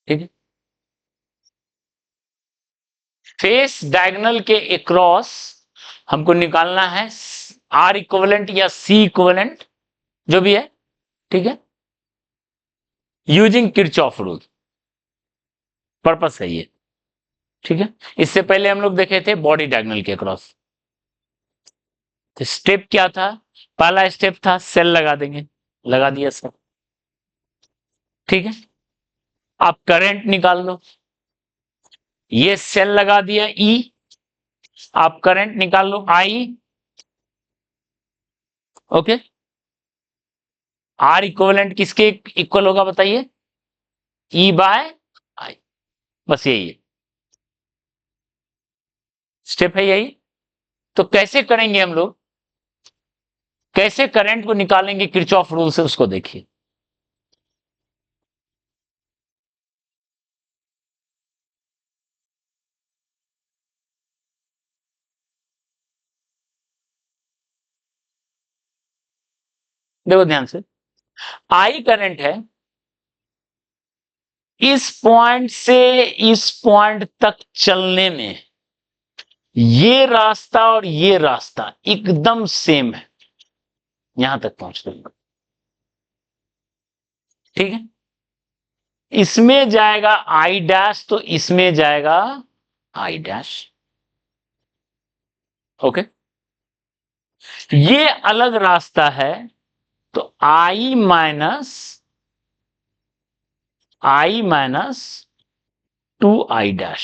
ठीक है, face diagonal के अक्रॉस हमको निकालना है आर इक्विवेलेंट या सी इक्विवेलेंट जो भी है, ठीक है, यूजिंग किरचॉफ रूल, पर्पस है ये, ठीक है। इससे पहले हम लोग देखे थे बॉडी डायगोनल के अक्रॉस। तो स्टेप क्या था, पहला स्टेप था सेल लगा देंगे, लगा दिया सर, ठीक है। आप करंट निकाल लो, ये सेल लगा दिया ई, आप करंट निकाल लो आई, ओके। आर इक्विवेलेंट किसके इक्वल होगा बताइए, ई बाय आई, बस यही है, स्टेप है यही। तो कैसे करेंगे हम लोग, कैसे करंट को निकालेंगे किरचॉफ रूल से, उसको देखिए। देखो ध्यान से, आई करंट है, इस पॉइंट से इस पॉइंट तक चलने में ये रास्ता और ये रास्ता एकदम सेम है, यहां तक पहुंचने का, ठीक है। इसमें जाएगा आई डैश, तो इसमें जाएगा आई डैश, ओके। ये अलग रास्ता है, तो आई माइनस 2 आई डैश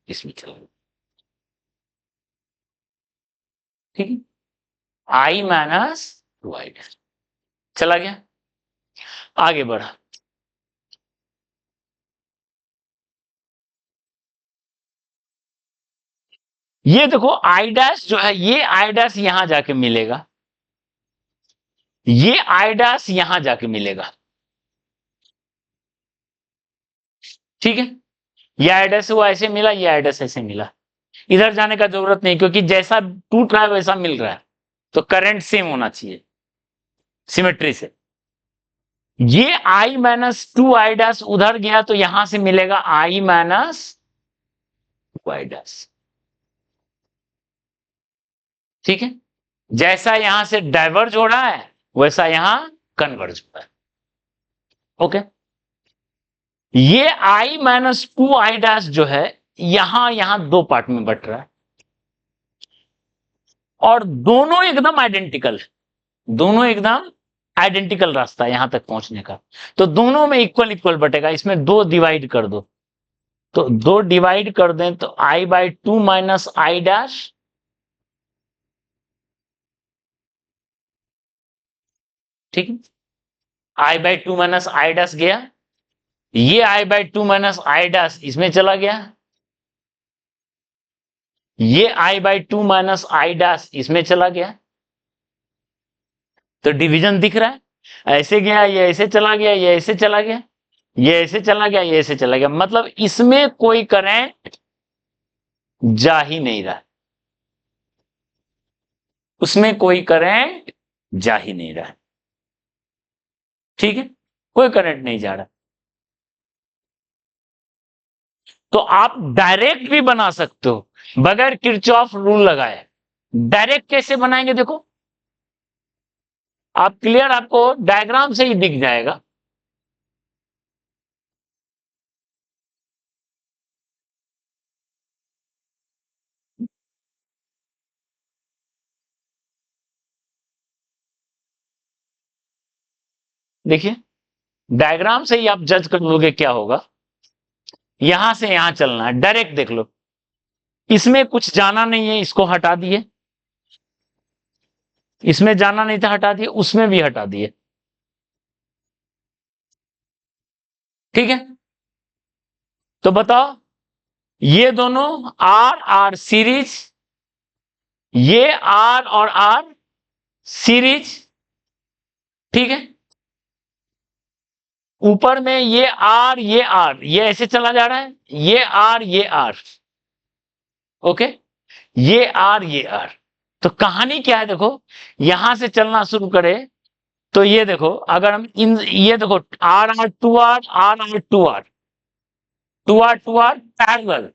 इसमें चलेगा, ठीक है। आई माइनस 2 आई डैश चला गया, आगे बढ़ा। ये देखो आई डैश जो है, ये आई डैश यहां जाके मिलेगा, ये आई डैश यहां जाके मिलेगा, ठीक है। ये आई डैश वो ऐसे मिला, ये आई डैश ऐसे मिला, इधर जाने का जरूरत नहीं, क्योंकि जैसा टूट रहा है वैसा मिल रहा है, तो करंट सेम होना चाहिए सिमेट्री से। ये आई माइनस 2 आई डैश उधर गया, तो यहां से मिलेगा आई माइनस 2 आई डैश, ठीक है। जैसा यहां से डाइवर्ज हो रहा है वैसा यहां कन्वर्ज हो रहा है, ओके। ये आई माइनस 2 आई डैश जो है, यहां दो पार्ट में बट रहा है, और दोनों एकदम आइडेंटिकल है, दोनों एकदम आइडेंटिकल रास्ता है यहां तक पहुंचने का, तो दोनों में इक्वल इक्वल बटेगा, इसमें दो डिवाइड कर दो, तो दो डिवाइड कर दें तो आई बाई 2 माइनस आई डैश, ठीक है। आई बाई 2 माइनस आई डैश गया, ये आई बाई 2 माइनस आई डैश इसमें चला गया, ये आई बाई 2 माइनस आई डैश इसमें चला गया, तो डिवीजन दिख रहा है, ऐसे गया, ये ऐसे चला गया, ये ऐसे चला गया, ये ऐसे चला गया, ये ऐसे चला गया, मतलब इसमें कोई करंट जा ही नहीं रहा, उसमें कोई करंट जा ही नहीं रहा, ठीक है, कोई करंट नहीं जा रहा। तो आप डायरेक्ट भी बना सकते हो बगैर किरचॉफ रूल लगाए। डायरेक्ट कैसे बनाएंगे देखो, आप क्लियर, आपको डायग्राम से ही दिख जाएगा। देखिए, डायग्राम से ही आप जज कर लोगे क्या होगा, यहां से यहां चलना है, डायरेक्ट देख लो, इसमें कुछ जाना नहीं है, इसको हटा दिए, इसमें जाना नहीं था हटा दिए, उसमें भी हटा दिए, ठीक है। तो बताओ, ये दोनों आर आर सीरीज, ये आर और आर सीरीज, ठीक है। ऊपर में ये आर ये ऐसे चला जा रहा है, ये आर, ओके, ये आर। तो कहानी क्या है देखो, यहां से चलना शुरू करें तो ये देखो, अगर हम इन, ये देखो R R 2 R, R R 2 R, two R parallel,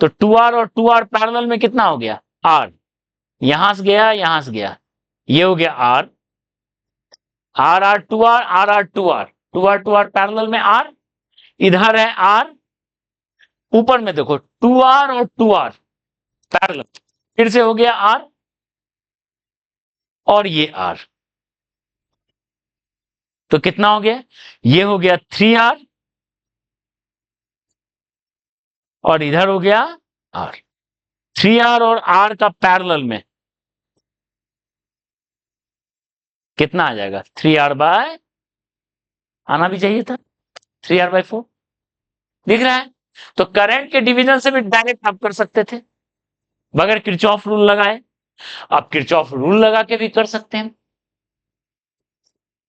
तो टू आर पैरेलल में कितना हो गया आर, यहां से गया यहां से गया, ये हो गया R, R two R parallel में आर, इधर है आर, ऊपर में देखो टू आर पैरेलल, फिर से हो गया आर और ये आर, तो कितना हो गया, ये हो गया 3R और इधर हो गया आर, 3R और आर का पैरेलल में कितना आ जाएगा, 3R बाय, आना भी चाहिए था 3R बाय 4, दिख रहा है। तो करंट के डिवीजन से भी डायरेक्ट आप कर सकते थे बगैर किरचॉफ रूल लगाए, आप किरचॉफ रूल लगा के भी कर सकते हैं,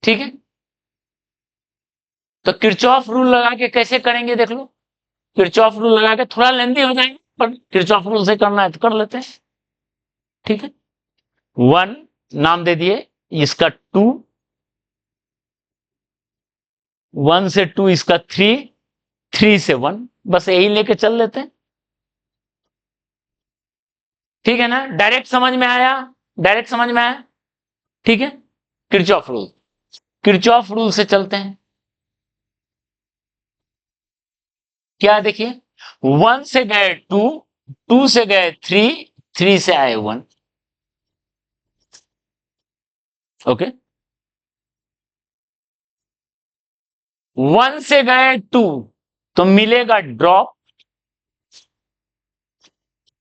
ठीक है। तो किरचॉफ रूल लगा के कैसे करेंगे देख लो, किरचॉफ रूल लगा के थोड़ा लेंदी हो जाएंगे, पर किरचॉफ रूल से करना है तो कर लेते हैं, ठीक है। 1 नाम दे दिए, इसका 2, 1 से 2 इसका 3, 3 से 1, बस यही लेके चल लेते हैं, ठीक है ना। डायरेक्ट समझ में आया, डायरेक्ट समझ में आया, ठीक है। किरचॉफ रूल, किरचॉफ रूल से चलते हैं, क्या देखिए, 1 से गए 2, 2 से गए 3, 3 से आए 1, ओके। 1 से गए 2 तो मिलेगा ड्रॉप,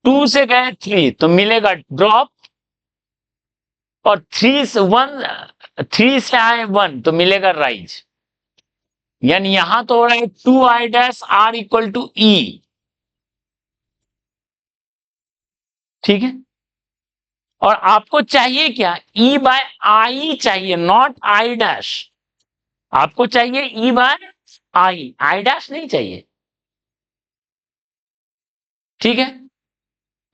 2 से गए 3 तो मिलेगा ड्रॉप, और 3 से 1, 3 से आए 1 तो मिलेगा राइज, यानी यहां तो हो रहा है 2I dash R equal to E, ठीक है। और आपको चाहिए क्या, ई बाय आई चाहिए, नॉट आई डैश, आपको चाहिए ई बाय आई डैश नहीं चाहिए, ठीक है।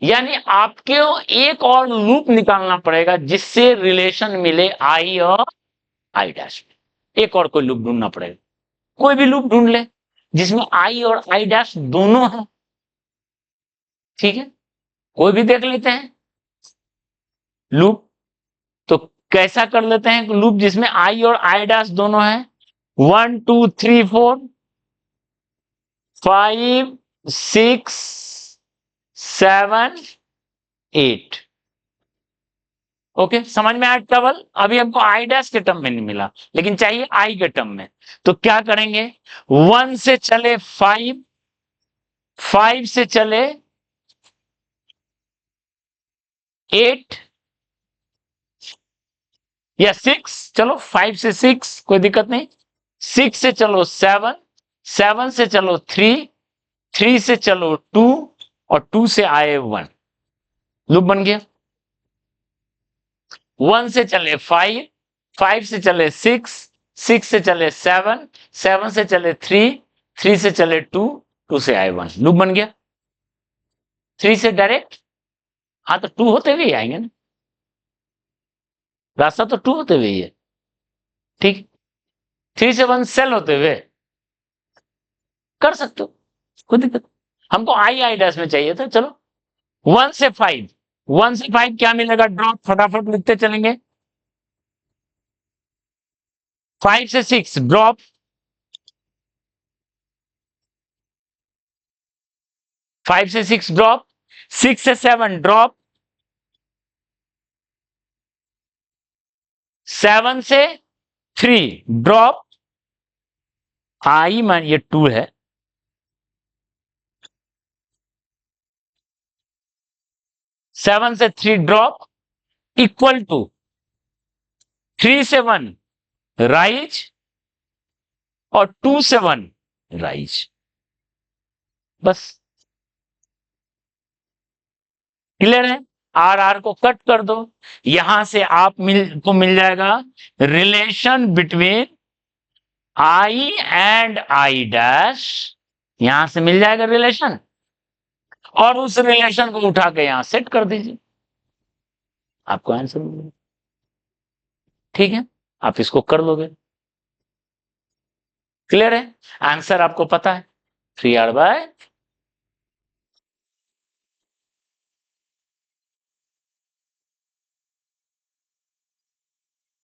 यानी आपको एक और लूप निकालना पड़ेगा जिससे रिलेशन मिले आई और आई डैश में, एक और कोई लूप ढूंढना पड़ेगा, कोई भी लूप ढूंढ ले जिसमें आई और आई डैश दोनों है, ठीक है। कोई भी देख लेते हैं लूप, तो कैसा कर लेते हैं लूप जिसमें आई और आई डैश दोनों है, 1 2 3 4 5 6 7 8, ओके, समझ में आया डबल। अभी हमको आई डैश के टर्म में नहीं मिला, लेकिन चाहिए आई के टर्म में, तो क्या करेंगे, 1 से चले 5, 5 से चले 8 या 6, चलो 5 से 6 कोई दिक्कत नहीं, 6 से चलो 7, 7 से चलो 3, 3 से चलो 2 और 2 से आए 1, लूप बन गया। 1 से चले 5, 5 से चले 6, 6 से चले 7, 7 से चले 3, 3 से चले 2, 2 से आए 1, लूप बन गया। 3 से डायरेक्ट, हाँ तो 2 होते हुए आएंगे ना, रास्ता तो 2 होते हुए ही है, ठीक। 3 से 1 सेल होते हुए कर सकते हो, कोई दिक्कत, हमको आई डैश में चाहिए था, चलो 1 से 5, 1 से 5 क्या मिलेगा ड्रॉप, फटाफट लिखते चलेंगे, 5 से 6 ड्रॉप, 5 से 6 ड्रॉप, 6 से 7 ड्रॉप, 7 से 3 ड्रॉप, आई मान ये 2 है, 7 से 3 ड्रॉप इक्वल टू 3 से 1 राइज और 2 से 1 राइज, बस क्लियर है। आर को कट कर दो, यहां से को मिल जाएगा relation between I and I dash, यहां से मिल जाएगा रिलेशन, और उस रिलेशन को उठा के यहां सेट कर दीजिए, आपको आंसर मिल जाएगा, ठीक है। आप इसको कर लोगे, क्लियर है, आंसर आपको पता है, 3r/4